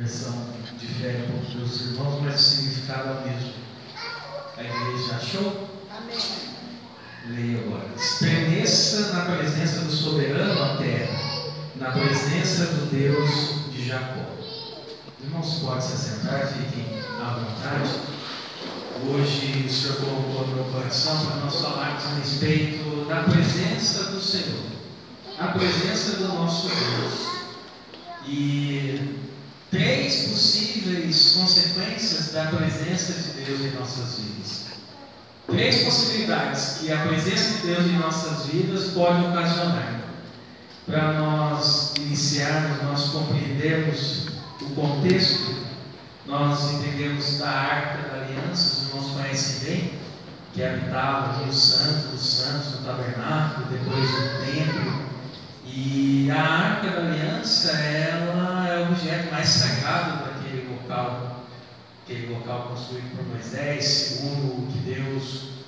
versão de fé para os irmãos, mas o significado é o mesmo. A igreja achou? Amém. Leia agora. Estremeça na presença do soberano a terra, na presença do Deus de Jacó. Irmãos, podem se assentar, fiquem à vontade. Hoje o Senhor colocou no meu coração para nós falarmos a respeito da presença do Senhor, a presença do nosso Deus. E 3 possíveis consequências da presença de Deus em nossas vidas. 3 possibilidades que a presença de Deus em nossas vidas pode ocasionar. Para nós iniciarmos, nós compreendermos o contexto, nós entendemos da Arca da Aliança, os irmãos conhecem bem, que habitava aqui o Santo dos Santos, no tabernáculo, depois no templo. E a Arca da Aliança, ela é o objeto mais sagrado daquele local construído por Moisés, segundo o que Deus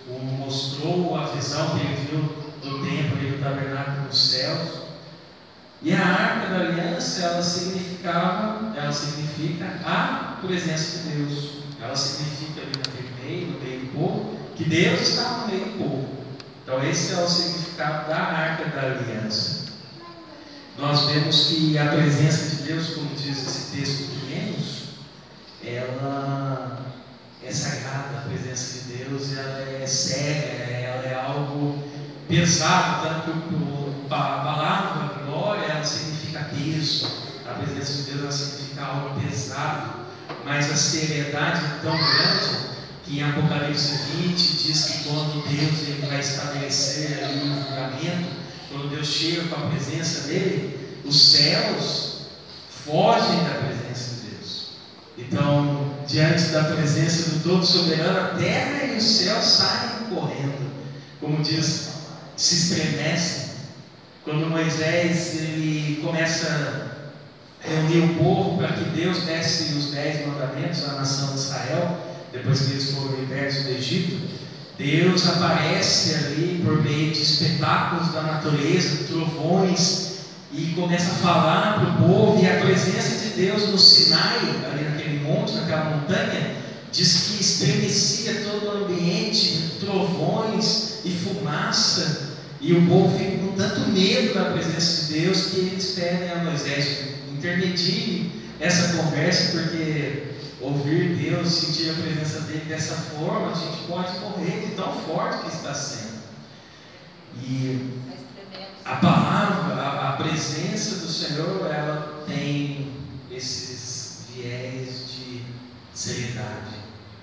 o mostrou, a visão que ele viu do templo e do tabernáculo nos céus. E a Arca da Aliança, ela significa a presença de Deus. Ela significa ali naquele meio, no meio do povo, que Deus está no meio do povo. Então esse é o significado da Arca da Aliança. Nós vemos que a presença de Deus, como diz esse texto que lemos, ela é sagrada. A presença de Deus, ela é séria, ela é algo pesado, tanto que a palavra glória, ela significa peso. A presença de Deus, ela significa algo pesado, mas a seriedade é tão grande que em Apocalipse 20 diz que quando Deus ele vai estabelecer ali um julgamento, quando Deus chega com a presença dele, os céus fogem da presença de Deus. Então, diante da presença do Todo Soberano, a terra e o céu saem correndo. Como diz, se estremecem. Quando Moisés ele começa a reunir o povo para que Deus desse os 10 mandamentos à nação de Israel, depois que eles foram libertos do Egito, Deus aparece ali por meio de espetáculos da natureza, trovões, e começa a falar para o povo, e a presença de Deus no Sinai, ali naquele monte, naquela montanha, diz que estremecia todo o ambiente, trovões e fumaça, e o povo fica com tanto medo da presença de Deus que eles pedem a Moisés intermedie essa conversa, porque ouvir Deus, sentir a presença dele dessa forma, a gente pode morrer de tão forte que está sendo. E a palavra, a presença do Senhor, ela tem esses viés de seriedade,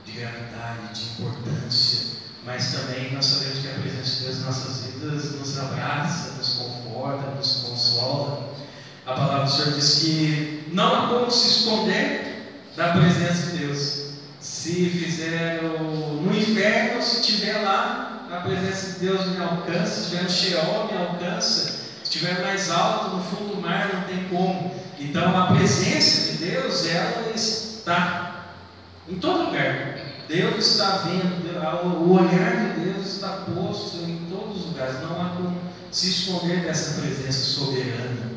de gravidade, de importância, mas também nós sabemos que a presença de Deus em nossas vidas nos abraça, nos conforta, nos consola. A palavra do Senhor diz que não há como se esconder da presença de Deus. Se fizer no inferno, se estiver lá, a presença de Deus me alcança. Se estiver no Sheol, me alcança. Se estiver mais alto, no fundo do mar, não tem como. Então a presença de Deus, ela está em todo lugar. Deus está vendo, o olhar de Deus está posto em todos os lugares. Não há como se esconder dessa presença soberana.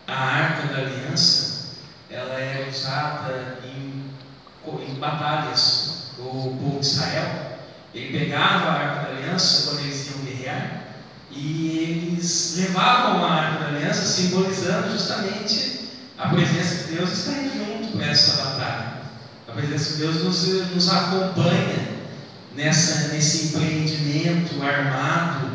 A Arca da Aliança, ela é usada em batalhas. O povo de Israel, ele pegava a Arca da Aliança quando eles iam guerrear, e eles levavam a Arca da Aliança, simbolizando justamente a presença de Deus está indo junto para essa batalha. A presença de Deus nos acompanha nesse empreendimento armado,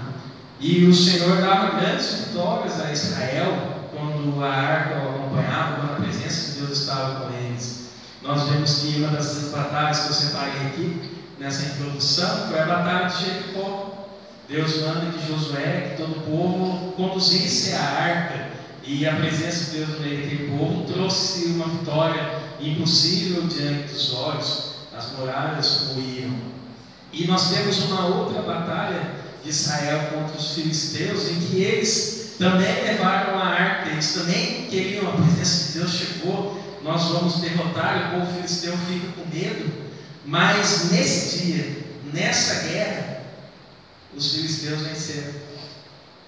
e o Senhor dava grandes vitórias a Israel quando a arca o acompanhava, quando a presença de Deus estava com eles. Nós vemos que uma das batalhas que eu separei aqui, nessa introdução, foi a batalha de Jericó. Deus manda que Josué, que todo o povo conduzisse a arca, e a presença de Deus no meio daquele povo trouxe uma vitória impossível diante dos olhos. As muralhas ruíram. E nós temos uma outra batalha de Israel contra os filisteus, em que eles também levaram a arca, eles também queriam, a presença de Deus chegou, nós vamos derrotar, o povo filisteu fica com medo, mas nesse dia, nessa guerra, os filisteus venceram,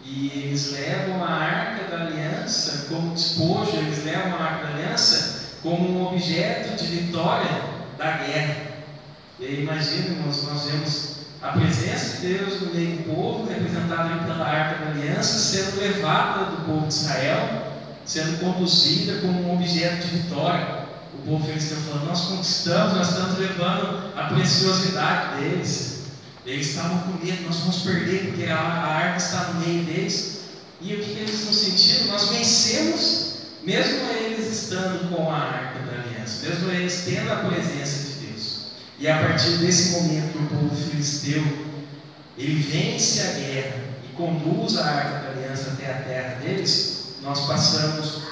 e eles levam a Arca da Aliança como despojo, eles levam a Arca da Aliança como um objeto de vitória da guerra. E aí, imagina, irmãos, nós vemos a presença de Deus no meio do povo, representada pela Arca da Aliança, sendo levada do povo de Israel, sendo conduzida como um objeto de vitória. O povo filisteu falando: nós conquistamos, nós estamos levando a preciosidade deles. Eles estavam com medo: nós vamos perder, porque a arca está no meio deles. E o que eles não sentiram? Nós vencemos, mesmo eles estando com a arca da aliança, mesmo eles tendo a presença de Deus. E a partir desse momento, o povo filisteu, ele vence a guerra e conduz a arca da aliança até a terra deles. Nós passamos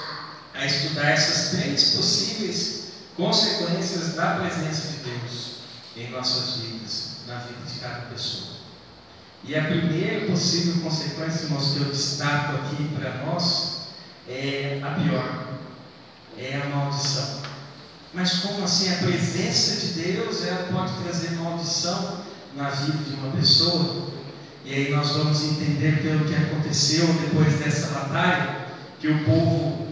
a estudar essas 3 possíveis consequências da presença de Deus em nossas vidas, na vida de cada pessoa. E a primeira possível consequência, irmãos, que eu destaco aqui para nós, é a pior, é a maldição. Mas como assim? A presença de Deus, ela pode trazer maldição na vida de uma pessoa? E aí nós vamos entender pelo que aconteceu depois dessa batalha, que o povo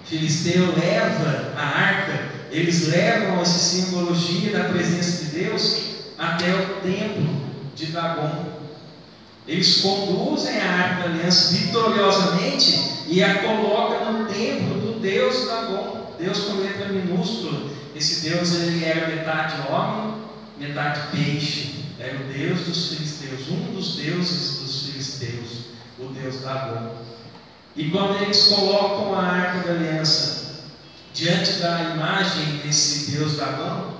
filisteu leva a arca, eles levam essa simbologia da presença de Deus até o templo de Dagon. Eles conduzem a arca da aliança vitoriosamente e a colocam no templo do Deus Dagon, Deus com letra minúscula. Esse Deus, ele era metade homem, metade peixe. Era o Deus dos filisteus, um dos deuses dos filisteus, o Deus Dagon. E quando eles colocam a arca da aliança diante da imagem desse Deus Dagon,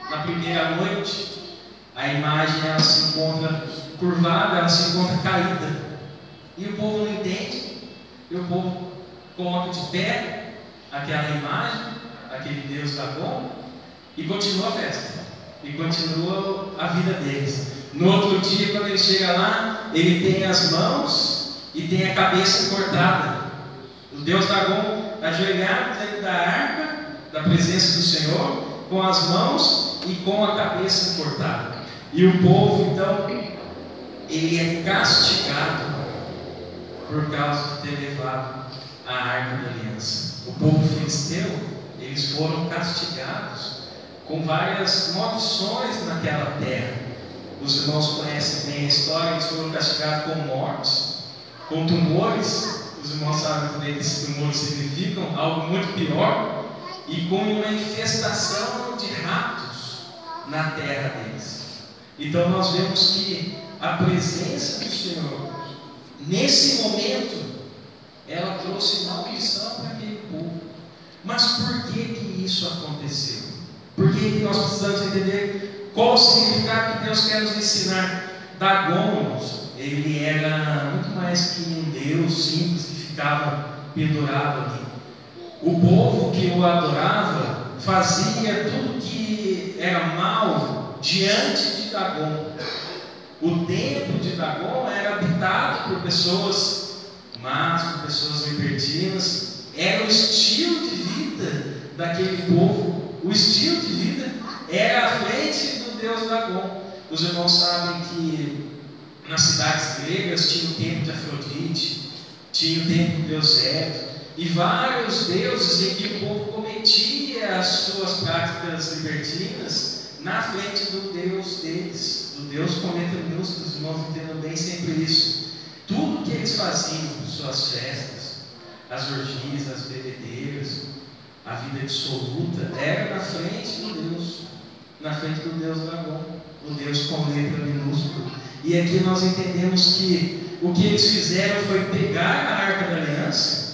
na primeira noite, a imagem ela se encontra curvada, ela se encontra caída. E o povo não entende, e o povo coloca de pé aquela imagem, aquele Deus Dagon, e continua a festa, e continua a vida deles. No outro dia, quando ele chega lá, ele tem as mãos e tem a cabeça cortada. O Deus Dagon ajoelhado dentro da arca, da presença do Senhor, com as mãos e com a cabeça cortada. E o povo, então, ele é castigado por causa de ter levado a arca da aliança. O povo filisteu, eles foram castigados com várias maldições naquela terra. Os irmãos conhecem bem a história. Eles foram castigados com mortes, com tumores. Os irmãos sabem também que esses tumores significam algo muito pior, e com uma infestação de ratos na terra deles. Então nós vemos que a presença do Senhor, nesse momento, ela trouxe maldição para aquele povo. Mas por que isso aconteceu? Por que nós precisamos entender qual o significado que Deus quer nos ensinar? Dagon, ele era muito mais que um Deus simples que ficava pendurado ali. O povo que o adorava fazia tudo que era mal diante de Dagon. O templo de Dagon era habitado por pessoas más, por pessoas libertinas. Era o estilo de vida daquele povo. O estilo de vida era à frente do Deus Dagon. Os irmãos sabem que nas cidades gregas tinha o templo de Afrodite, tinha o templo do Deus Hélio, e vários deuses em que o povo cometia as suas práticas libertinas na frente do Deus deles, do Deus com letra minúscula. Os irmãos entendam bem sempre isso. Tudo que eles faziam, suas festas, as orgias, as bebedeiras, a vida dissoluta, era na frente do Deus, na frente do Deus Dagon, o Deus com letra minúscula. E aqui nós entendemos que o que eles fizeram foi pegar a arca da aliança,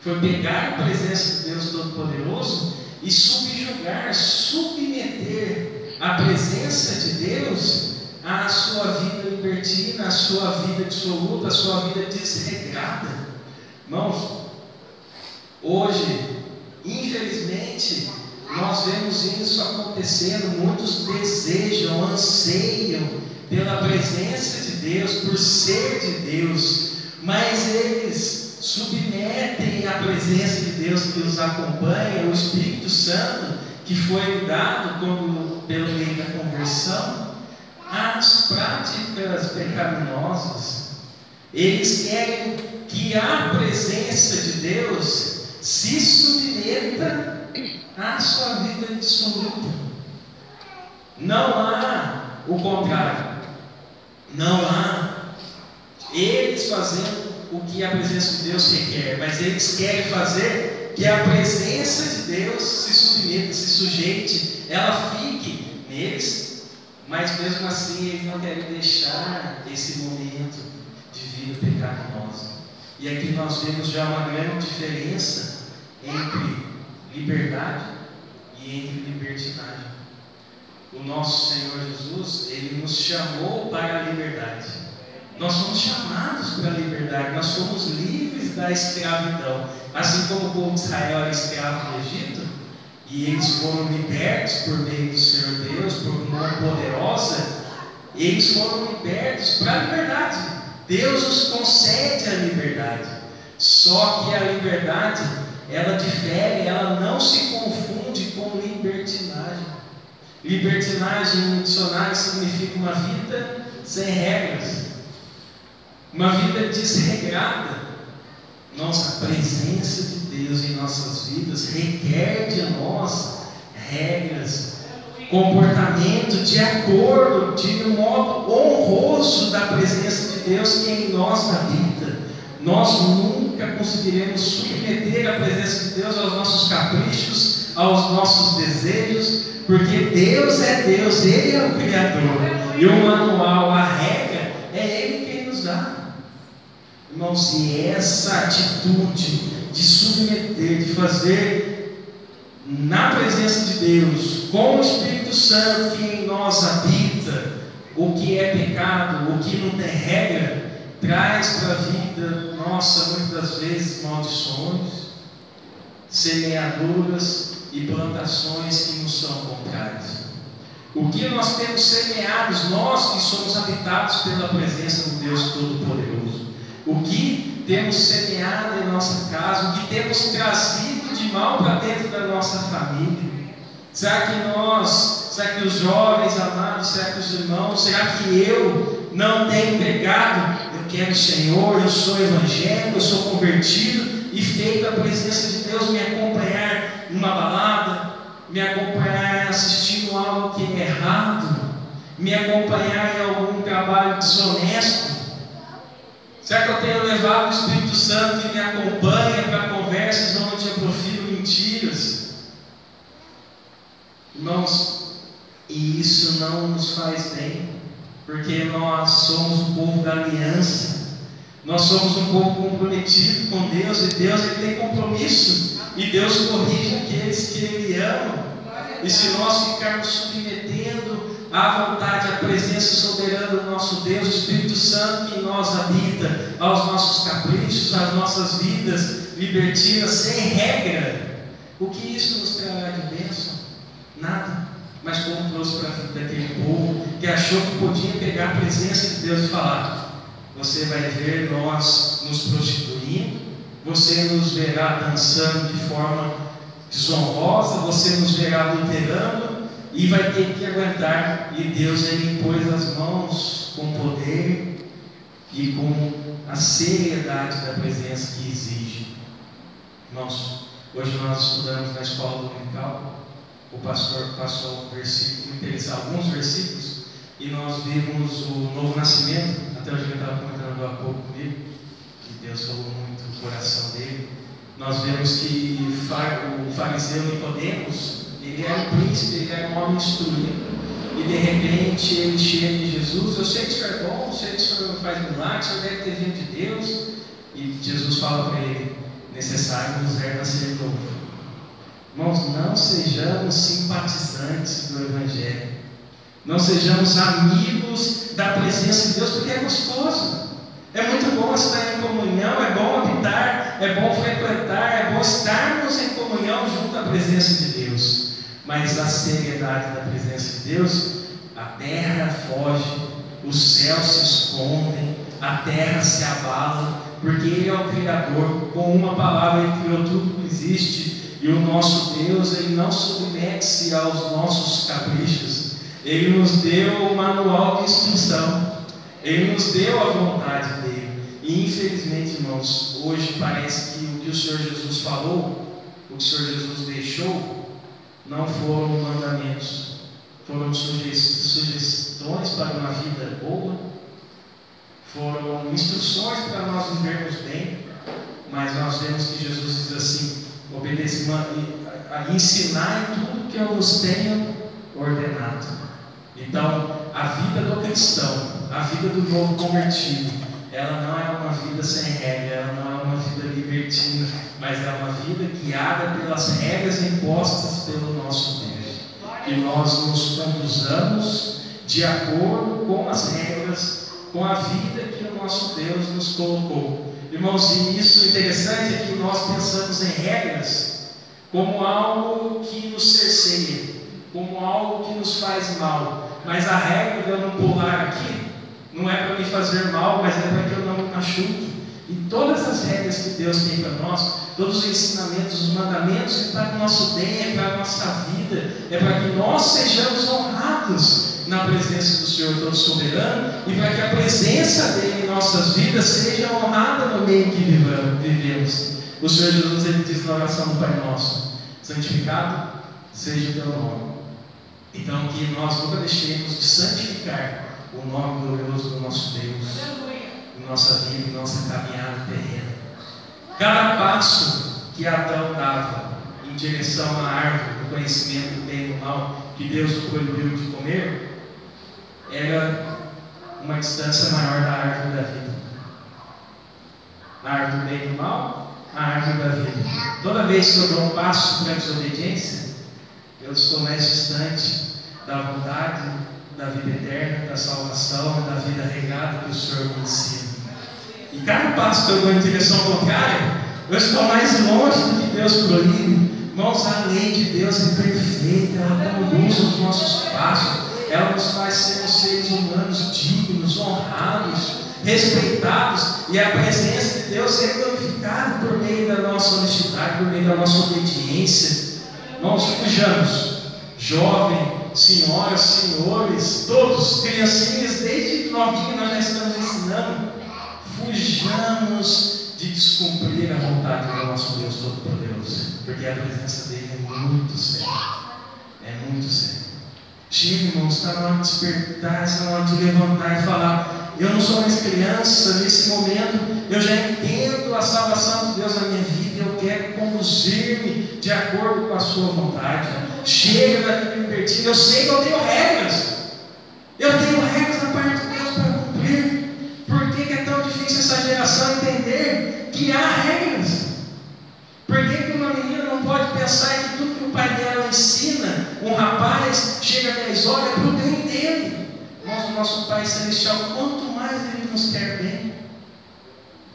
foi pegar a presença de Deus Todo-Poderoso e subjugar, submeter a presença de Deus à sua vida libertina, à sua vida dissoluta, à sua vida desregrada. Irmãos, hoje, infelizmente, nós vemos isso acontecendo. Muitos desejam, anseiam pela presença de Deus, por ser de Deus, mas eles submetem a presença de Deus que os acompanha, o Espírito Santo, que foi dado pelo meio da conversão, às práticas pecaminosas. Eles querem que a presença de Deus se submeta a sua vida dissoluta. Não há o contrário. Não há eles fazendo o que a presença de Deus requer, mas eles querem fazer que a presença de Deus se submeta, se sujeite, ela fique neles, mas mesmo assim eles não querem deixar esse momento de vida pecaminosa. E aqui nós vemos já uma grande diferença entre liberdade e entre libertinagem. O nosso Senhor Jesus, Ele nos chamou para a liberdade. Nós somos chamados para a liberdade, nós somos livres da escravidão. Assim como o povo de Israel era escravo do Egito, e eles foram libertos por meio do Senhor Deus, por mão poderosa, eles foram libertos para a liberdade. Deus nos concede a liberdade. Só que a liberdade, ela difere, ela não se confunde com libertinagem. Libertinagem no dicionário significa uma vida sem regras, uma vida desregrada. Nossa, a presença de Deus em nossas vidas requer de nós regras, comportamento de acordo, de um modo honroso da presença de Deus que em nós habita. Nós nunca conseguiremos submeter a presença de Deus aos nossos caprichos, aos nossos desejos, porque Deus é Deus, Ele é o Criador, e o manual, a regra, é Ele quem nos dá. Irmãos, e essa atitude de submeter, de fazer na presença de Deus, com o Espírito Santo que em nós habita, o que é pecado, o que não tem regra, traz para a vida nossa, muitas vezes, maldições, semeaduras e plantações que nos são contrárias. O que nós temos semeados, nós que somos habitados pela presença do Deus Todo-Poderoso, o que temos semeado em nossa casa, o que temos trazido de mal para dentro da nossa família. Será que os jovens amados, será que os irmãos, será que eu não tenho pregado? Eu quero o Senhor, eu sou evangélico, eu sou convertido, e feito a presença de Deus me acompanhar numa balada, me acompanhar assistindo algo que é errado, me acompanhar em algum trabalho desonesto. Será que eu tenho levado o Espírito Santo que me acompanha para conversas onde eu profiro mentiras? Irmãos, e isso não nos faz bem, porque nós somos um povo da aliança, nós somos um povo comprometido com Deus, e Deus Ele tem compromisso, e Deus corrige aqueles que Ele ama. E se nós ficarmos submetendo à vontade, à presença soberana do nosso Deus, o Espírito Santo que em nós habita, aos nossos caprichos, às nossas vidas libertinas, sem regra, o que isso nos trará de bênção? Nada. Mas como trouxe para a vida daquele povo que achou que podia pegar a presença de Deus e falar: você vai ver nós nos prostituindo, você nos verá dançando de forma desonrosa, você nos verá adulterando, e vai ter que aguentar. E Deus Ele impôs as mãos com poder e com a seriedade da presença que exige. Irmãos, hoje nós estudamos na escola dominical, o pastor passou alguns versículos, e nós vimos o novo nascimento. Até hoje ele estava comentando há pouco comigo, que Deus falou muito no coração dele. Nós vemos que o fariseu Nicodemos, ele era um príncipe, ele era um homem instruído, e de repente ele chega em Jesus: eu sei que o Senhor é bom, eu sei que o Senhor faz milagres, o Senhor deve ter vindo de Deus. E Jesus fala para ele: necessário nos é nascer de novo. Irmãos, não sejamos simpatizantes do Evangelho, não sejamos amigos da presença de Deus, porque é gostoso, é muito bom estar em comunhão, é bom habitar, é bom frequentar, é bom estarmos em comunhão junto à presença de Deus. Mas a seriedade da presença de Deus, a terra foge, os céus se escondem, a terra se abala, porque Ele é o Criador. Com uma palavra Ele criou tudo que existe. E o nosso Deus, Ele não submete-se aos nossos caprichos. Ele nos deu o manual de instrução, Ele nos deu a vontade dEle. E infelizmente, irmãos, hoje parece que o que o Senhor Jesus falou, o que o Senhor Jesus deixou, não foram mandamentos, foram sugestões para uma vida boa, foram instruções para nós vivermos bem, mas nós vemos que Jesus diz assim: obedecer, ensinar em tudo que eu vos tenho ordenado. Então, a vida do cristão, a vida do novo convertido, ela não é uma vida sem regra, ela não é uma vida libertina, mas é uma vida guiada pelas regras impostas pelo nosso Deus. E nós nos conduzamos de acordo com as regras, com a vida que o nosso Deus nos colocou. Irmãos, e isso interessante é que nós pensamos em regras como algo que nos cerceia, como algo que nos faz mal. Mas a regra de eu não pular aqui não é para me fazer mal, mas é para que eu não me machuque. E todas as regras que Deus tem para nós, todos os ensinamentos, os mandamentos, é para o nosso bem, é para a nossa vida, é para que nós sejamos honrados na presença do Senhor todo soberano e para que a presença dele em nossas vidas seja honrada no meio que vivemos. O Senhor Jesus, ele diz na oração do Pai Nosso: santificado seja o teu nome. Então, que nós nunca deixemos de santificar o nome glorioso do nosso Deus em nossa vida, em nossa caminhada terrena. Cada passo que Adão dava em direção à árvore do conhecimento do bem e do mal, que Deus o proibiu de comer, era uma distância maior da árvore da vida. A árvore do bem e do mal, a árvore da vida. Toda vez que eu dou um passo para a desobediência, eu estou mais distante da vontade, da vida eterna, da salvação, da vida regrada que o Senhor me ensina. E cada passo que eu dou em direção contrária, eu estou mais longe do que Deus proíbe. Irmãos, a lei de Deus é perfeita, ela conduz os nossos passos, ela nos faz sermos seres humanos dignos, honrados, respeitados, e a presença de Deus é glorificada por meio da nossa honestidade, por meio da nossa obediência. Irmãos, fujamos, jovem, senhoras, senhores, todos, criancinhas, desde novinho nós já estamos ensinando, fujamos de descumprir a vontade do nosso Deus Todo-Poderoso, porque a presença dele é muito séria, é muito séria. Chega, irmãos, está na hora de despertar, está na hora de levantar e falar: eu não sou mais criança, nesse momento eu já entendo a salvação de Deus na minha vida e eu quero conduzir-me de acordo com a sua vontade. Chega da vida invertida, eu sei que eu tenho regras da parte de Deus para cumprir. Por que é tão difícil essa geração entender que há regras? Por que uma menina não pode pensar que tudo que o pai dela ensina, um rapaz chega 10 horas, é para o bem dele? Nós, o nosso Pai Celestial, quanto mais Ele nos quer bem,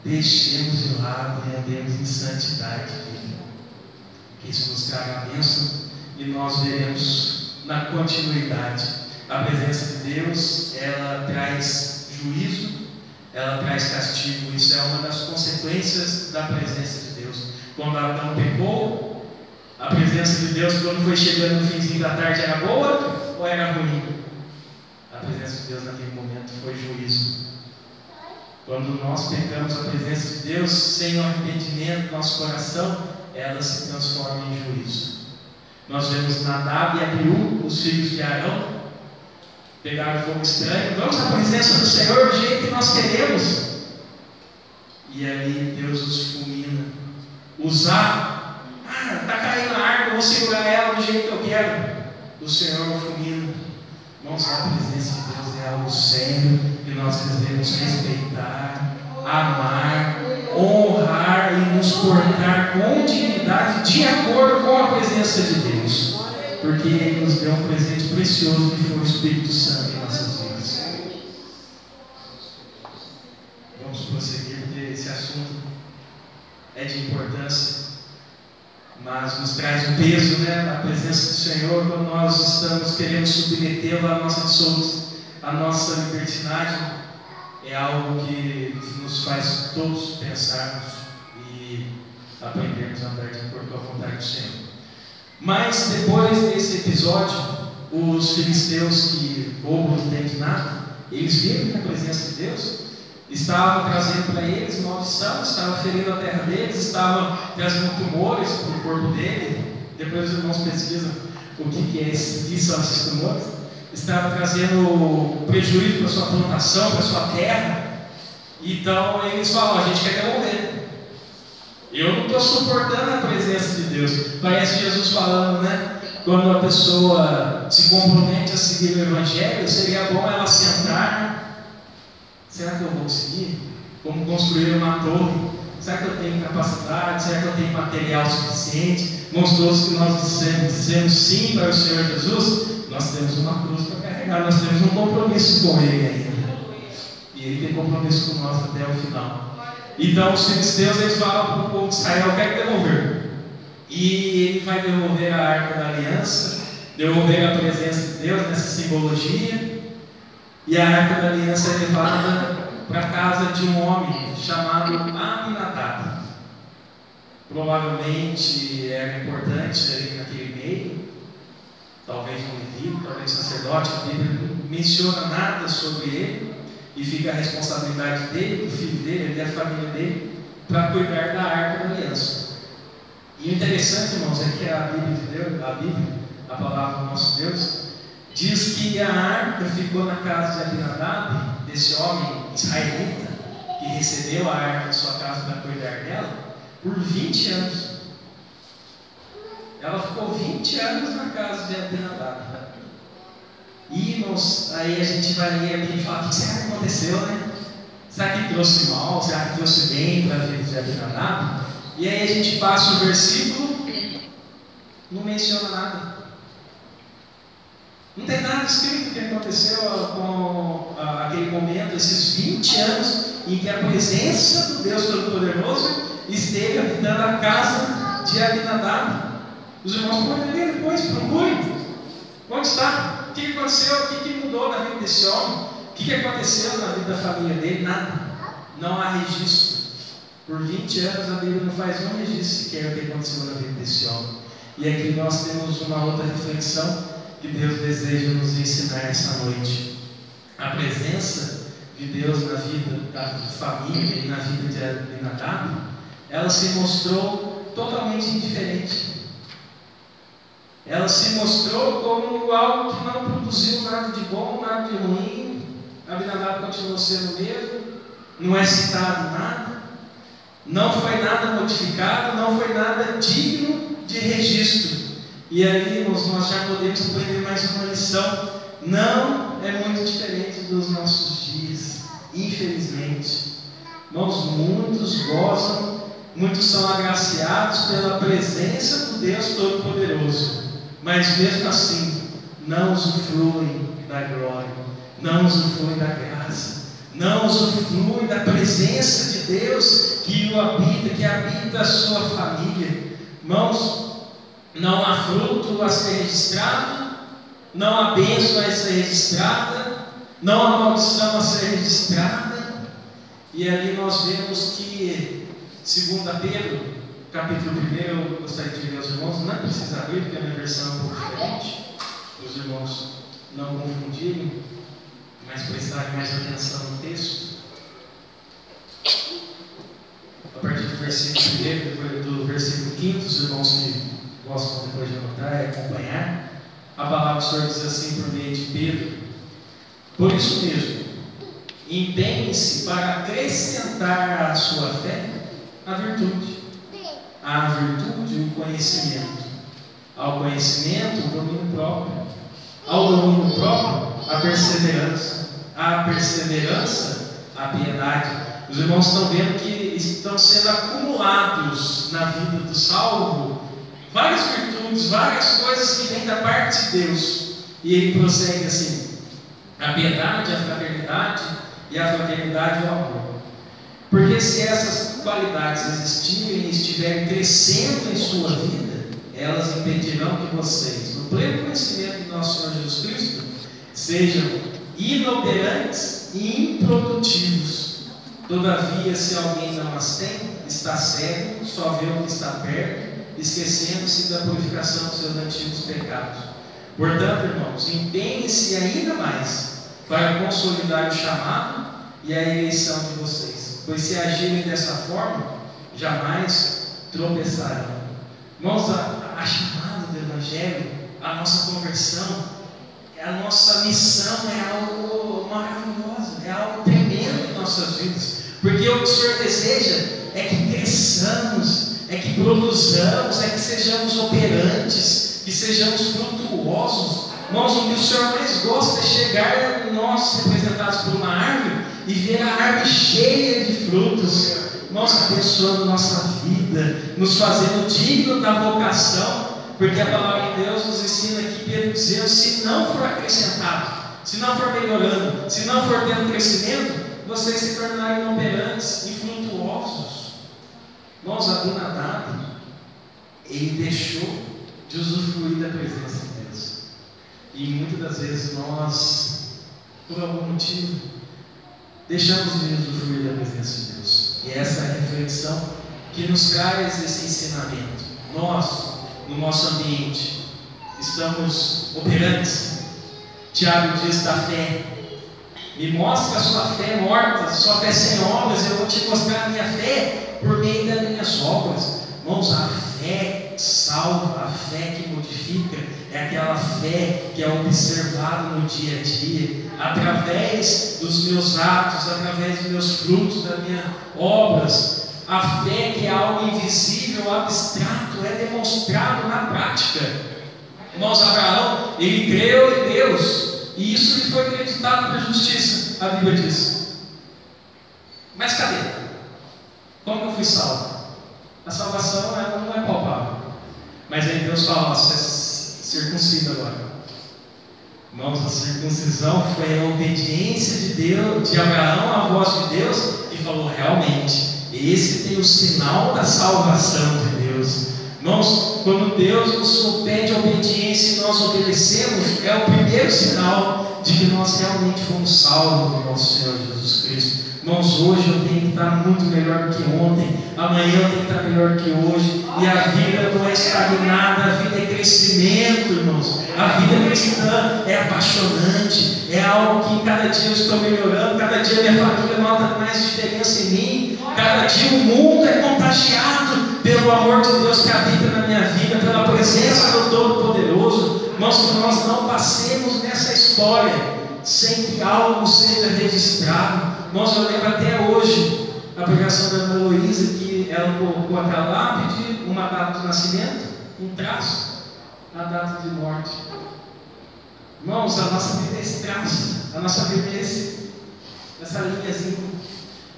deixemos de lado e andemos em santidade, filho. Que isso nos traga a bênção e nós veremos na continuidade. A presença de Deus, ela traz juízo, ela traz castigo. Isso é uma das consequências da presença de Deus. Quando Adão pecou, a presença de Deus, quando foi chegando no finzinho da tarde, era boa ou era ruim? A presença de Deus naquele momento foi juízo. Quando nós pecamos, a presença de Deus, sem o arrependimento do nosso coração, ela se transforma em juízo. Nós vemos Nadab e Abiú, os filhos de Arão, pegaram fogo estranho. Vamos à presença do Senhor do jeito que nós queremos. E ali Deus os fulmina. Usar, está caindo a árvore, vou segurar ela do jeito que eu quero. O Senhor o fulmina. Irmãos, a presença de Deus é algo sério que nós devemos respeitar, amar, honrar e nos portar com dignidade de acordo com a presença de Deus, porque Ele nos deu um presente precioso que foi o Espírito Santo em nossas vidas. Vamos prosseguir, porque esse assunto é de importância, mas nos traz um peso, né? A presença do Senhor, quando nós estamos querendo submetê-lo à nossa libertinagem, é algo que nos faz todos pensarmos e aprendermos a andar de acordo com a vontade do Senhor. Mas depois desse episódio, os filisteus, que bobo não entendem nada, eles viram que a presença de Deus estava trazendo para eles maldição, estava ferindo a terra deles, estava trazendo tumores para o corpo dele, depois os irmãos pesquisam o que são esses tumores, estava trazendo prejuízo para sua plantação, para sua terra. Então eles falam: a gente quer devolver. Eu não estou suportando a presença de Deus. Parece Jesus falando, né? Quando a pessoa se compromete a seguir o Evangelho, seria bom ela sentar. Será que eu vou seguir? Como construir uma torre? Será que eu tenho capacidade? Será que eu tenho material suficiente? Mostrou-se que nós dizemos sim para o Senhor Jesus. Nós temos uma cruz para carregar, nós temos um compromisso com Ele ainda. E Ele tem compromisso com nós até o final. Então os filisteus, eles falam para o povo de Israel: eu quero devolver. E Ele vai devolver a Arca da Aliança, devolver a presença de Deus nessa simbologia. E a Arca da Aliança é levada para a casa de um homem chamado Aminadab. Provavelmente era importante ali naquele meio, talvez um levita, talvez sacerdote. A Bíblia não menciona nada sobre ele, e fica a responsabilidade dele, do filho dele, da família dele, para cuidar da Arca da Aliança. E o interessante, irmãos, é que a Bíblia de Deus, a palavra do nosso Deus, diz que a arca ficou na casa de Aminadab, desse homem israelita, que recebeu a arca de sua casa para cuidar dela, por 20 anos. Ela ficou 20 anos na casa de Aminadab. E, irmãos, aí a gente vai ler a Bíblia e fala: o que será que aconteceu, né? Será que trouxe mal? Será que trouxe bem para a vida de Aminadab? E aí a gente passa o versículo, não menciona nada. Não tem nada escrito que aconteceu com aquele momento, esses 20 anos em que a presença do Deus Todo-Poderoso esteve habitando a casa de Aminadab. Os irmãos podem ler depois, procurem. Onde está? O que aconteceu? O que mudou na vida desse homem? O que aconteceu na vida da família dele? Nada. Não há registro. Por 20 anos a Bíblia não faz um registro sequer do que aconteceu na vida desse homem. E aqui nós temos uma outra reflexão que Deus deseja nos ensinar essa noite. A presença de Deus na vida da família e na vida de Aminadab, ela se mostrou totalmente indiferente. Ela se mostrou como algo que não produziu nada de bom, nada de ruim. Aminadab continuou sendo o mesmo, não é citado nada. Não foi nada modificado, não foi nada digno de registro. E aí, irmãos, nós já podemos aprender mais uma lição. Não é muito diferente dos nossos dias, infelizmente. Irmãos, muitos gozam, muitos são agraciados pela presença do Deus Todo-Poderoso, mas mesmo assim, não usufruem da glória, não usufruem da graça, não usufruem da presença de Deus que o habita, que habita a sua família. Irmãos, não há fruto a ser registrado, não há bênção a ser registrada, não há maldição a ser registrada. E ali nós vemos que, segundo Pedro, capítulo 1, eu gostaria de ler aos irmãos, não precisa abrir, porque a minha versão é um pouco diferente, para os irmãos não confundirem, mas prestarem mais atenção no texto. A partir do versículo 1, do versículo 5, os irmãos que gostam depois de anotar e acompanhar, a palavra do Senhor diz assim por meio de Pedro: por isso mesmo, empenhe-se para acrescentar à sua fé a virtude, à virtude o conhecimento, ao conhecimento o domínio próprio, ao domínio próprio a perseverança, à perseverança a piedade. Os irmãos estão vendo que estão sendo acumulados na vida do salvo várias virtudes, várias coisas que vêm da parte de Deus. E ele prossegue assim: a piedade, a fraternidade, e a fraternidade e o amor. Porque se essas qualidades existirem e estiverem crescendo em sua vida, elas impedirão que vocês, no pleno conhecimento do nosso Senhor Jesus Cristo, sejam inoperantes e improdutivos. Todavia, se alguém não as tem, está cego, só vê o que está perto, esquecendo-se da purificação dos seus antigos pecados. Portanto, irmãos, empenhem-se ainda mais para consolidar o chamado e a eleição de vocês, pois se agirem dessa forma, jamais tropeçarão. Irmãos, a a chamada do Evangelho, a nossa conversão, a nossa missão é algo maravilhoso, é algo tremendo em nossas vidas, porque o que o Senhor deseja é que cresçamos, é que produzamos, é que sejamos operantes, que sejamos frutuosos. Irmãos, o que o Senhor mais gosta é chegar nós representados por uma árvore e ver a árvore cheia de frutos, nós abençoando nossa vida, nos fazendo digno da vocação, porque a palavra de Deus nos ensina aqui, Pedro dizendo, se não for acrescentado, se não for melhorando, se não for tendo crescimento, vocês se tornarem inoperantes e frutuosos. Irmãos, Abinadab, ele deixou de usufruir da presença de Deus, e muitas das vezes nós, por algum motivo, deixamos de usufruir da presença de Deus. E essa é a reflexão que nos traz esse ensinamento. Nós, no nosso ambiente, estamos operantes. Tiago diz da fé: me mostra a sua fé morta, sua fé sem obras, eu vou te mostrar a minha fé por meio das minhas obras. Irmãos, a fé salva, a fé que modifica, é aquela fé que é observada no dia a dia, através dos meus atos, através dos meus frutos, das minhas obras. A fé que é algo invisível, abstrato, é demonstrado na prática. Irmãos, Abraão, ele creu em Deus, e isso lhe foi acreditado por justiça, a Bíblia diz. Mas cadê? Como eu fui salvo? A salvação não é palpável. Mas aí Deus fala: você circuncida agora. Irmãos, a circuncisão foi a obediência de Deus, de Abraão à voz de Deus, e falou: realmente, esse tem o sinal da salvação de Deus. Irmãos, quando Deus nos pede obediência e nós obedecemos, é o primeiro sinal de que nós realmente fomos salvos do nosso Senhor Jesus Cristo. Irmãos, hoje eu tenho que estar muito melhor do que ontem, amanhã eu tenho que estar melhor que hoje, e a vida não é estagnada, a vida é crescimento, irmãos. A vida cristã é apaixonante, é algo que cada dia eu estou melhorando, cada dia minha família nota mais diferença em mim, cada dia o mundo é contagiado pelo amor de Deus que habita na minha vida, pela presença do Todo-Poderoso. Irmãos, que nós não passemos nessa história sem que algo seja registrado. Irmãos, eu lembro até hoje a pregação da Ana Luísa, que ela colocou aquela lápide, uma data de nascimento, um traço, a data de morte. Irmãos, a nossa vida é esse traço, a nossa vida é essa linhazinha.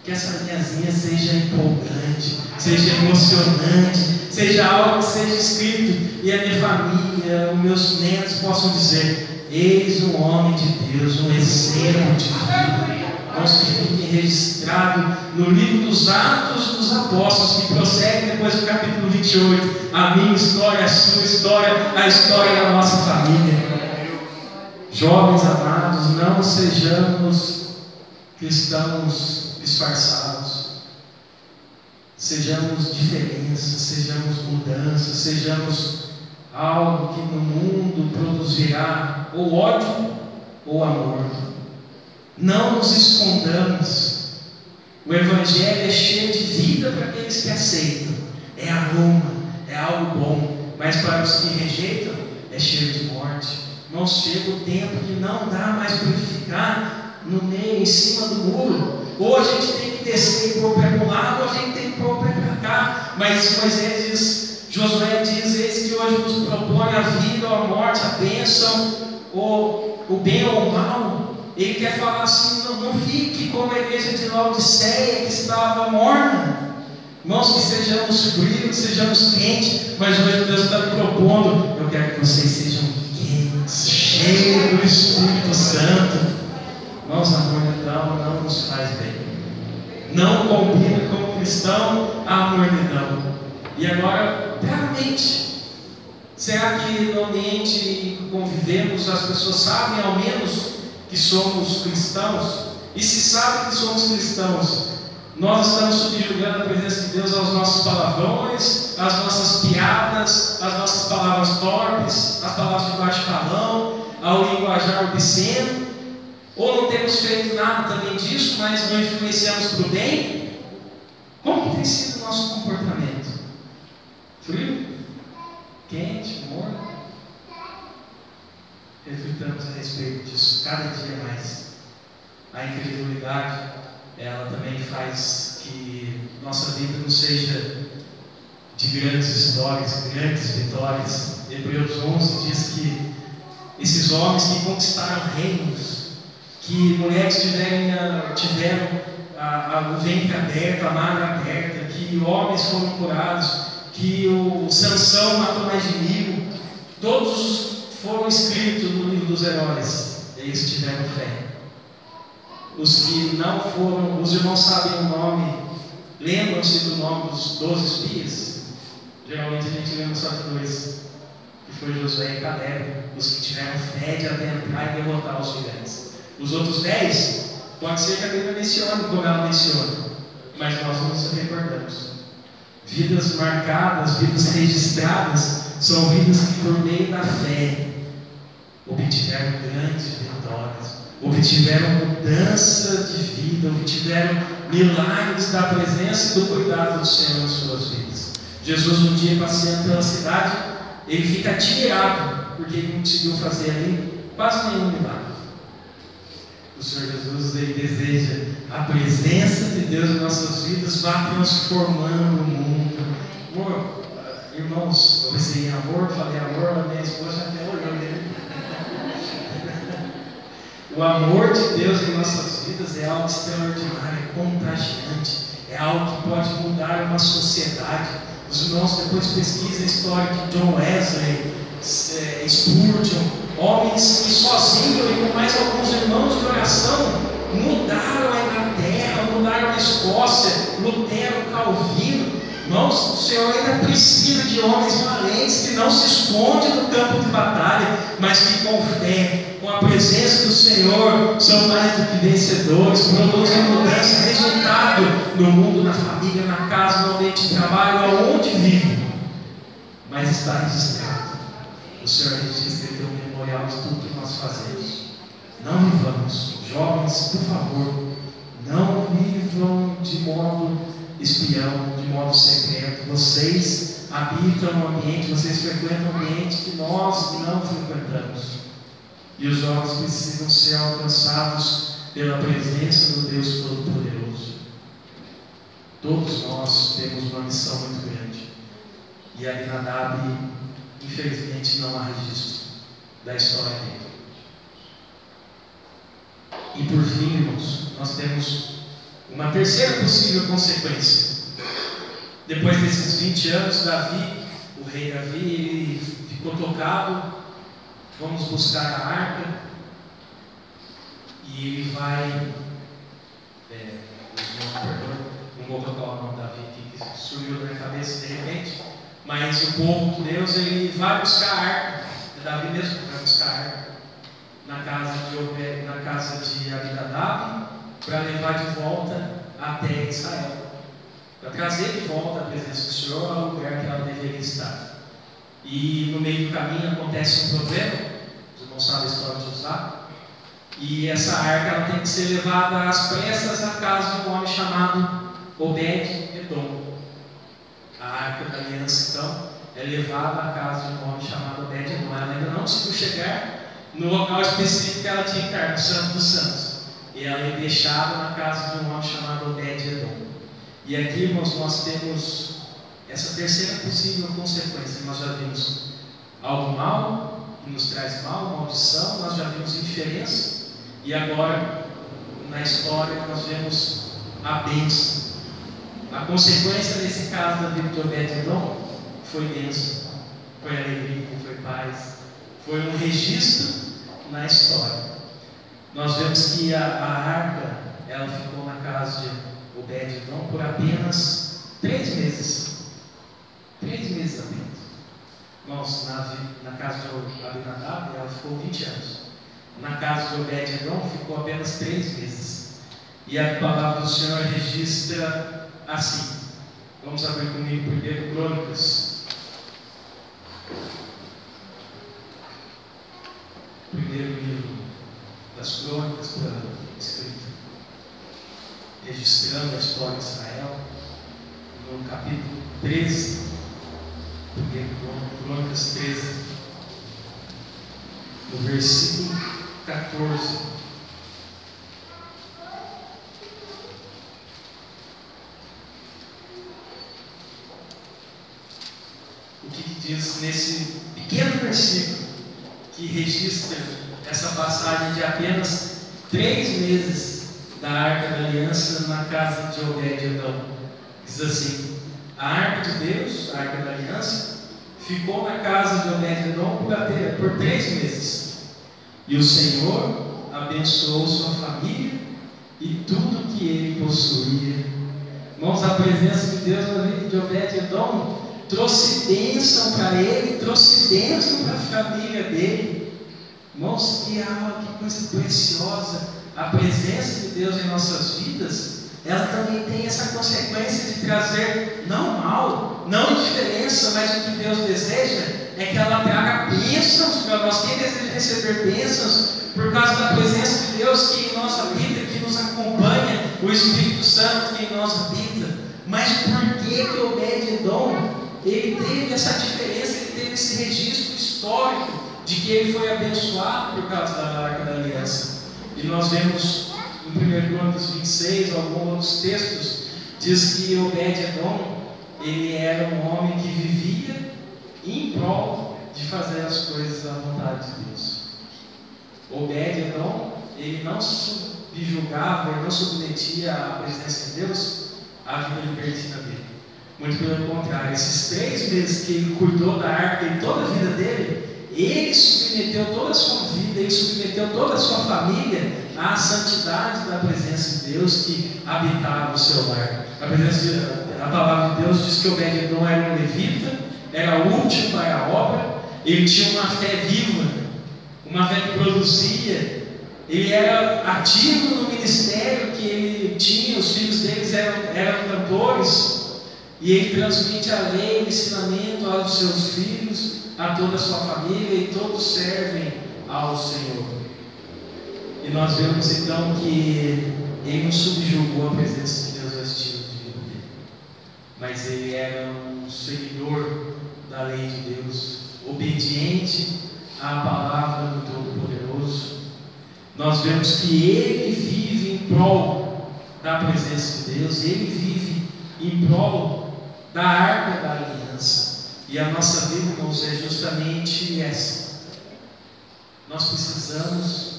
Que essa linhazinha seja empolgante, seja emocionante, seja algo que seja escrito, e a minha família, os meus netos possam dizer: eis um homem de Deus, um exemplo de vida. Nós que fique registrado no livro dos Atos dos Apóstolos, que prossegue depois do capítulo 28, a minha história, a sua história, a história da nossa família. Jovens amados, não sejamos cristãos disfarçados, sejamos diferença, sejamos mudança, sejamos algo que no mundo produzirá ou ódio ou amor. Não nos escondamos. O Evangelho é cheio de vida para aqueles que aceitam, é aroma, é algo bom, mas para os que rejeitam é cheio de morte. Não chega o tempo que não dá mais para ficar no meio, em cima do muro. Ou a gente tem que descer e pôr o pé para um lado, ou a gente tem que pôr o pé para cá. Mas Moisés diz, Josué diz: eis que hoje nos propõe a vida ou a morte, a bênção, ou o bem ou o mal. Ele quer falar assim: não fique como a igreja de Laodiceia, que estava morna. Irmãos, que sejamos frios, que sejamos quentes, mas hoje Deus está me propondo: eu quero que vocês sejam quentes, cheios do Espírito Santo. Irmãos, a mornidão não nos faz bem, não combina com o cristão a mornidão. E agora, claramente, será que no ambiente em que convivemos as pessoas sabem ao menos que somos cristãos? E se sabem que somos cristãos, nós estamos subjugando a presença de Deus aos nossos palavrões, às nossas piadas, às nossas palavras torpes, às palavras de baixo calão, ao linguajar obsceno? Ou não temos feito nada também disso, mas não influenciamos para o bem? Como que tem sido o nosso comportamento? Frio? quente, morno. Reflitamos a respeito disso cada dia mais. A incredulidade, ela também faz que nossa vida não seja de grandes histórias, grandes vitórias. Hebreus 11 diz que esses homens que conquistaram reinos, que mulheres tiveram o ventre aberto, a madre aberta, que homens foram curados, que o Sansão matou mais de 1000, todos foram escritos no livro dos heróis. Eles tiveram fé. Os que não foram, os irmãos sabem o nome, lembram-se do nome dos 12 espias? Geralmente a gente lembra só de 2, que foi Josué e Caleb, os que tiveram fé de adentrar e derrotar os gigantes. Os outros 10, pode ser que a Bíblia mencione, como ela menciona, mas nós não nos recordamos. Vidas marcadas, vidas registradas, são vidas que por meio da fé obtiveram grandes vitórias, obtiveram mudança de vida, obtiveram milagres da presença e do cuidado do Senhor em suas vidas. Jesus, um dia passeando pela cidade, ele fica admirado, porque ele não conseguiu fazer ali quase nenhum milagre. O Senhor Jesus, ele deseja a presença de Deus em nossas vidas, vá transformando o mundo. Amor, irmãos, eu pensei em amor, falei amor, a minha esposa até olhou nele. O amor de Deus em nossas vidas é algo extraordinário, é contagiante, é algo que pode mudar uma sociedade. Os irmãos depois pesquisam a história de John Wesley, Spurgeon, homens que sozinhos e com mais alguns irmãos de oração mudaram a Inglaterra, mudaram a Escócia, Lutero, Calvino. Irmãos, o Senhor ainda precisa de homens valentes que não se escondem no campo de batalha, mas que com fé, com a presença do Senhor, são mais do que vencedores, produzem mudança, resultado no mundo, na família, na casa, no ambiente de trabalho, aonde vive. Mas está registrado. O Senhor registra e tem um memorial de tudo que nós fazemos. Não vivamos, jovens, por favor, não vivam de modo espião, de modo secreto. Vocês habitam um ambiente, vocês frequentam um ambiente que nós não frequentamos. E os jovens precisam ser alcançados pela presença do Deus Todo-Poderoso. Todos nós temos uma missão muito grande. E Abinadab, infelizmente, não há registro da história dele. E por fim, irmãos, nós temos uma terceira possível consequência. Depois desses 20 anos, Davi, o rei Davi, ele ficou tocado. Vamos buscar a arca. E ele vai. Não vou colocar o nome de Davi aqui, que surgiu na minha cabeça de repente. Mas o povo de Deus, ele vai buscar a arca. É Davi mesmo que vai buscar a arca na casa de Abinadab, para levar de volta até Israel, para trazer de volta a presença do Senhor ao lugar que ela deveria estar. E no meio do caminho acontece um problema. Os irmãos sabem a história de Uzá. E essa arca ela tem que ser levada às pressas à casa de um homem chamado Obed-Edom. A arca da aliança, então, é levada à casa de um homem chamado Obed-Edom. Ela ainda não conseguiu chegar no local específico que ela tinha que estar, no Santo dos Santos. E ela é deixada na casa de um homem chamado Obed-Edom. E aqui, irmãos, nós temos essa terceira possível consequência. Nós já vimos algo mal, que nos traz mal, maldição, nós já vimos indiferença. E agora, na história, nós vemos a bênção. A consequência desse caso da vida de Obed-Edom foi bênção, foi alegria, foi paz, foi um registro na história. Nós vemos que a arca, ela ficou na casa de Obed-Edom por apenas 3 meses. 3 meses apenas. Nós, na casa de Abinadab, ela ficou 20 anos. Na casa de Obed-Edom ficou apenas 3 meses. E a palavra do Senhor registra assim. Vamos abrir comigo 1 Crônicas. 1º livro das Crônicas, escrito registrando a história de Israel, no capítulo 13, 1 Crônicas. Crônicas 13, no versículo 14. O que diz nesse pequeno versículo que registra essa passagem de apenas 3 meses da Arca da Aliança na casa de Obed-Edom? Diz assim: a Arca de Deus, a Arca da Aliança, ficou na casa de Obed-Edom por 3 meses. E o Senhor abençoou sua família e tudo que ele possuía. Irmãos, a presença de Deus na vida de Obed-Edom trouxe bênção para ele, trouxe bênção para a família dele. Irmãos, que coisa preciosa. A presença de Deus em nossas vidas, ela também tem essa consequência de trazer não mal, não indiferença, mas o que Deus deseja é que ela traga bênçãos para nós. Quem deseja receber bênçãos por causa da presença de Deus que em nós habita, que nos acompanha, o Espírito Santo que em nós habita. Mas por que Obed-Edom ele teve essa diferença, ele teve esse registro histórico de que ele foi abençoado por causa da Arca da Aliança? E nós vemos em 1 Crônicas 26, alguns outros textos, diz que Obed-Edom ele era um homem que vivia em prol de fazer as coisas à vontade de Deus. Obed-Edom ele não subjugava, ele não submetia à presença de Deus à vida libertina dele. Muito pelo contrário, esses 3 meses que ele cuidou da arca e toda a vida dele, ele submeteu toda a sua vida, ele submeteu toda a sua família à santidade da presença de Deus que habitava o seu lar. A palavra de Deus diz que Obed-Edom era um levita, era útil para a obra, ele tinha uma fé viva, uma fé que produzia, ele era ativo no ministério que ele tinha, os filhos deles eram cantores, e ele transmite a lei, o ensinamento aos seus filhos, a toda a sua família, e todos servem ao Senhor. E nós vemos então que ele não subjugou a presença de Deus ao estilo de vida dele, mas ele era um seguidor da lei de Deus, obediente à palavra do Todo-Poderoso. Nós vemos que ele vive em prol da presença de Deus, ele vive em prol da Arca da Aliança. E a nossa vida, irmãos, é justamente essa. Nós precisamos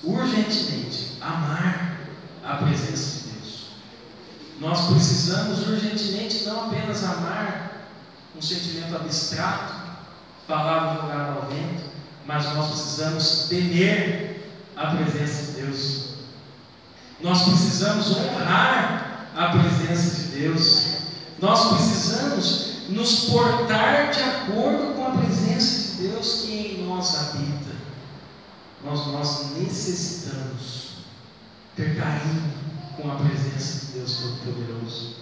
urgentemente amar a presença de Deus. Nós precisamos urgentemente não apenas amar um sentimento abstrato, palavra jogada ao vento, mas nós precisamos temer a presença de Deus. Nós precisamos honrar a presença de Deus. Nós precisamos nos portar de acordo com a presença de Deus que em nós habita. Nós necessitamos ter carinho com a presença de Deus Todo-Poderoso.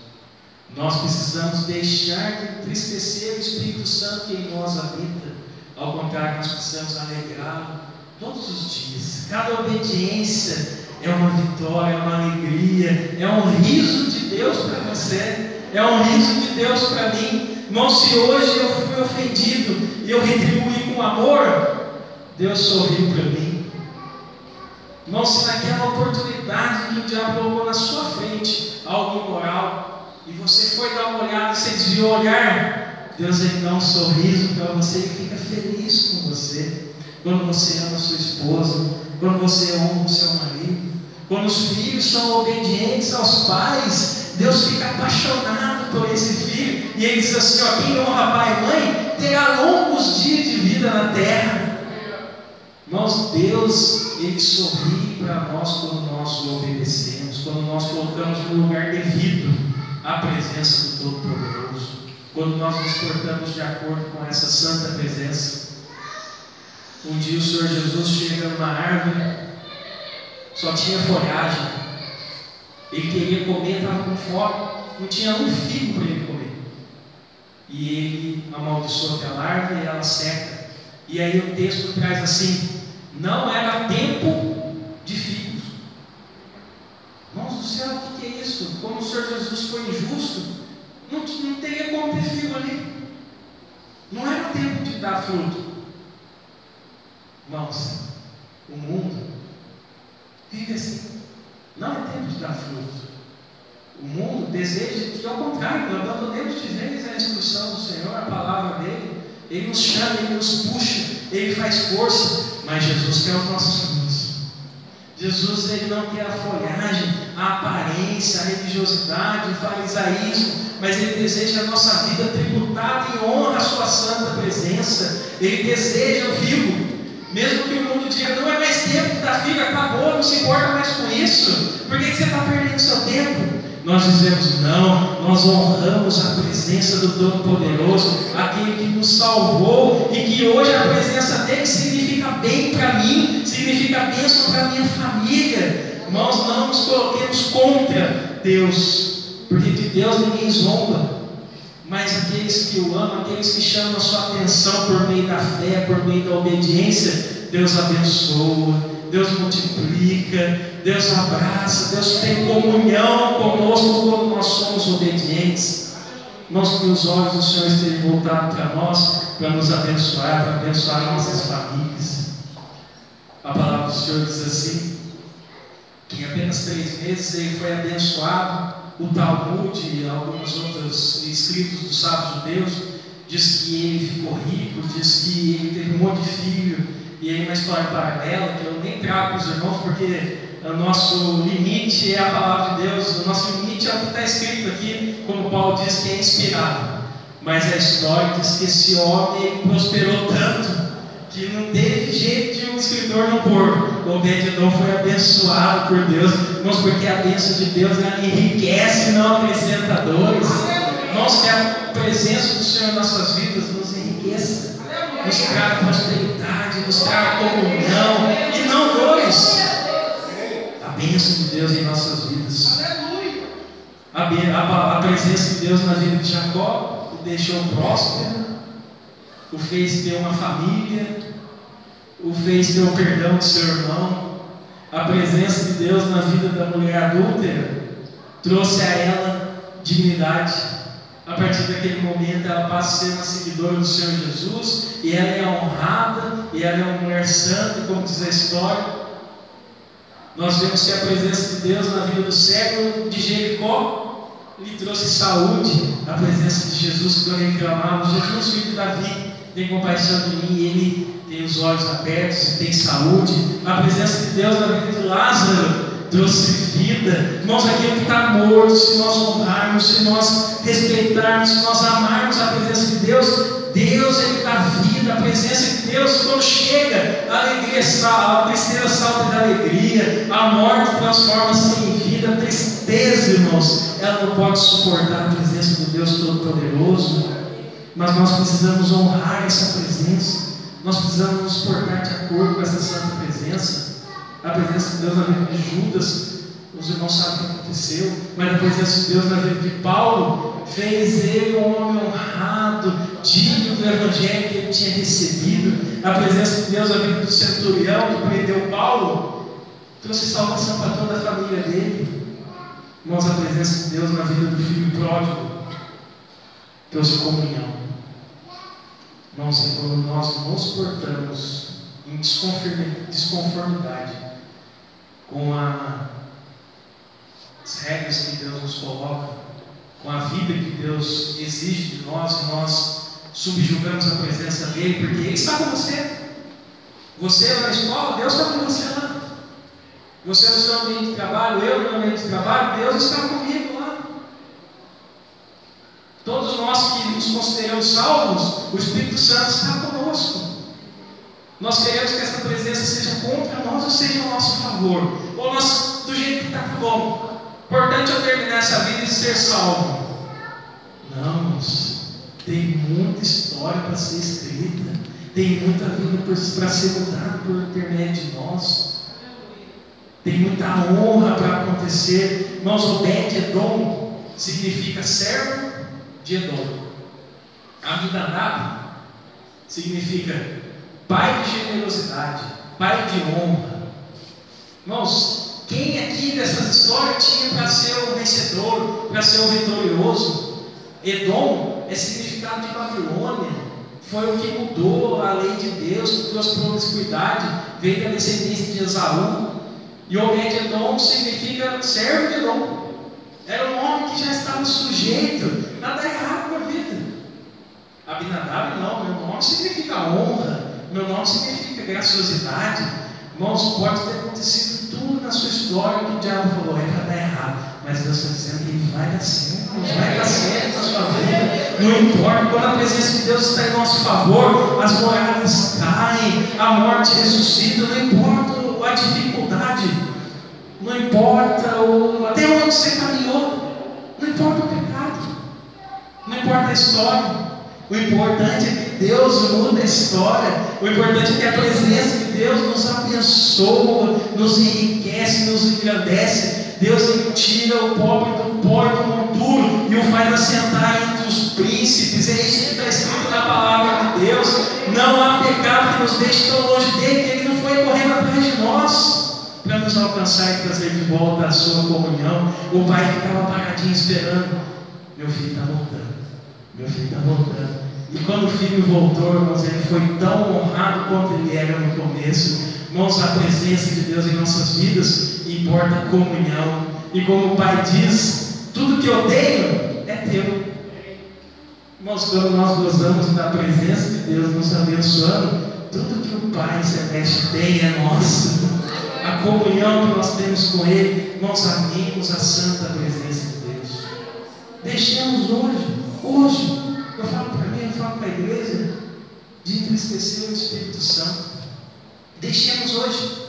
Nós precisamos deixar de entristecer o Espírito Santo que em nós habita. Ao contrário, nós precisamos alegrá-lo todos os dias. Cada obediência é uma vitória, é uma alegria, é um riso de Deus para você, é um riso de Deus para mim. Irmão, se hoje eu fui ofendido e eu retribuí com amor, Deus sorriu para mim. Irmão, se naquela oportunidade que o diabo colocou na sua frente algo imoral, e você foi dar uma olhada e você desviou o olhar, Deus ele dá um sorriso para você e fica feliz com você. Quando você ama a sua esposa, quando você honra o seu marido, quando os filhos são obedientes aos pais, Deus fica apaixonado por esse filho, e ele diz assim: ó, quem honra pai e mãe terá longos dias de vida na terra. Irmãos, Deus ele sorri para nós quando nós o obedecemos, quando nós colocamos no lugar devido a presença do Todo-Poderoso, quando nós nos portamos de acordo com essa santa presença. Um dia o Senhor Jesus chega numa árvore, só tinha folhagem, ele queria comer, estava com fome, não tinha um figo para ele comer, e ele amaldiçoou aquela árvore e ela seca. E aí o texto traz assim: não era tempo de figos. Irmãos do céu, o que é isso? Como o Senhor Jesus foi injusto, não teria como ter figo ali. Não era tempo de dar fruto. Irmãos, o mundo vive assim. Não é tempo de dar fruto. O mundo deseja que, ao contrário, abandonemos de vez a instrução do Senhor, a palavra dele. Ele nos chama, ele nos puxa, ele faz força. Mas Jesus quer os nossos frutos. Jesus, ele não quer a folhagem, a aparência, a religiosidade, o farisaísmo, mas ele deseja a nossa vida tributada em honra à sua santa presença. Ele deseja o figo, mesmo que o mundo diga, não é mais tempo da figa, acabou, não se importa mais com isso, por que você está perdendo seu tempo? Nós dizemos não, nós honramos a presença do Todo-Poderoso, aquele que nos salvou e que hoje a presença dele significa bem para mim, significa bênção para a minha família. Nós não nos coloquemos contra Deus, porque de Deus ninguém zomba, mas aqueles que o amam, aqueles que chamam a sua atenção por meio da fé, por meio da obediência, Deus abençoa, Deus multiplica, Deus abraça, Deus tem comunhão conosco quando nós somos obedientes. Irmãos, que os olhos do Senhor estejam voltados para nós, para nos abençoar, para abençoar nossas famílias. A palavra do Senhor diz assim, que em apenas 3 meses ele foi abençoado. O Talmud e alguns outros escritos dos sábios judeus diz que ele ficou rico, diz que ele teve um monte de filho. E aí uma história paralela, que eu nem trago para os irmãos, porque o nosso limite é a palavra de Deus, o nosso limite é o que está escrito aqui, como Paulo diz, que é inspirado. Mas a história diz que esse homem prosperou tanto, que não teve jeito de um escritor não pôr. Obed-edom foi abençoado por Deus, irmãos, porque a bênção de Deus ela enriquece, não acrescenta dores. Irmãos, que a presença do Senhor em nossas vidas nos enriqueça, nos traga prosperidade, nos traga comunhão e não dores. A bênção de Deus em nossas vidas. A presença de Deus na vida de Jacó o deixou próspero, o fez ter uma família, o fez ter o perdão de seu irmão. A presença de Deus na vida da mulher adúltera trouxe a ela dignidade. A partir daquele momento ela passa a ser uma seguidora do Senhor Jesus, e ela é honrada, e ela é uma mulher santa, como diz a história. Nós vemos que a presença de Deus na vida do cego de Jericó lhe trouxe saúde. A presença de Jesus, quando ele clamava, Jesus, filho de Davi, tem compaixão de mim, e ele tem os olhos abertos e tem saúde. A presença de Deus na vida de Lázaro trouxe vida. Irmãos, aquilo que está morto, se nós honrarmos, se nós respeitarmos, se nós amarmos a presença de Deus, Deus ele dá vida. A presença de Deus, quando chega, a alegria, a tristeza salta da alegria, a morte transforma-se em vida. A tristeza, irmãos, ela não pode suportar a presença do Deus Todo-Poderoso. Mas nós precisamos honrar essa presença, nós precisamos nos portar de acordo com essa santa presença. A presença de Deus na vida de Judas, os irmãos sabem o que aconteceu, mas a presença de Deus na vida de Paulo fez ele um homem honrado, digno do evangelho que ele tinha recebido. A presença de Deus na vida do centurião que prendeu Paulo trouxe salvação para toda a família dele. Irmãos, a presença de Deus na vida do filho pródigo trouxe comunhão. Irmãos, quando nós nos portamos em desconformidade com as regras que Deus nos coloca, com a vida que Deus exige de nós, e nós subjugamos a presença dele, porque ele está com você. Você lá na escola, Deus está com você lá. Você no seu ambiente de trabalho, eu no meu ambiente de trabalho, Deus está comigo lá. Todos nós que nos consideramos salvos, o Espírito Santo está conosco. Nós queremos que essa presença seja contra nós ou seja ao nosso favor. Ou nós, do jeito que está, tá bom. Importante eu terminar essa vida e ser salvo. Não, irmãos. Tem muita história para ser escrita. Tem muita vida para ser mudada por intermédio de nós. Tem muita honra para acontecer. Irmãos, Obed-edom significa servo de Edom. Aminadab significa pai de generosidade, pai de honra. Irmãos, quem aqui dessas histórias tinha para ser o vencedor, para ser o vitorioso? Edom é significado de Babilônia. foi o que mudou a lei de Deus, que trouxe promiscuidade, veio da descendência de Esaú. E Obed-Edom significa servo de Edom. Era um homem que já estava sujeito, nada errado com a vida. Abinadab não, meu nome significa honra, meu nome significa graciosidade. Irmãos, pode ter acontecido tudo na sua história que o diabo falou, é para dar errado, mas Deus está dizendo que vai dar certo, vai dar certo na sua vida. Não importa, quando a presença de Deus está em nosso favor, as muralhas caem, a morte ressuscita, não importa a dificuldade, não importa até onde você caminhou, não importa o pecado, não importa a história. O importante é que Deus muda a história. O importante é que a presença de Deus nos abençoa, nos enriquece, nos engrandece. Deus ele tira o pobre do pó e do monturo e o faz assentar entre os príncipes. É isso que está escrito na palavra de Deus. Não há pecado que nos deixe tão longe dele, que ele não foi correndo atrás de nós para nos alcançar e trazer de volta a sua comunhão. O pai ficava paradinho esperando. Meu filho está voltando. Meu filho está voltando. E quando o filho voltou, irmãos, ele foi tão honrado quanto ele era no começo. Irmãos, a presença de Deus em nossas vidas importa a comunhão. E como o pai diz, tudo que eu tenho é teu. Irmãos, quando nós gozamos da presença de Deus nos abençoando, tudo que o Pai Celeste tem é nosso. A comunhão que nós temos com Ele, nós amemos a santa presença de Deus. Deixemos hoje, eu falo para mim, eu falo para a igreja, de entristecer o Espírito Santo. Deixemos hoje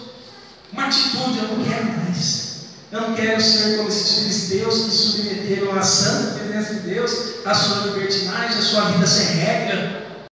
uma atitude, eu não quero mais. Eu não quero ser como esses filisteus que submeteram a santa presença de Deus, a sua libertinagem, a sua vida sem regra.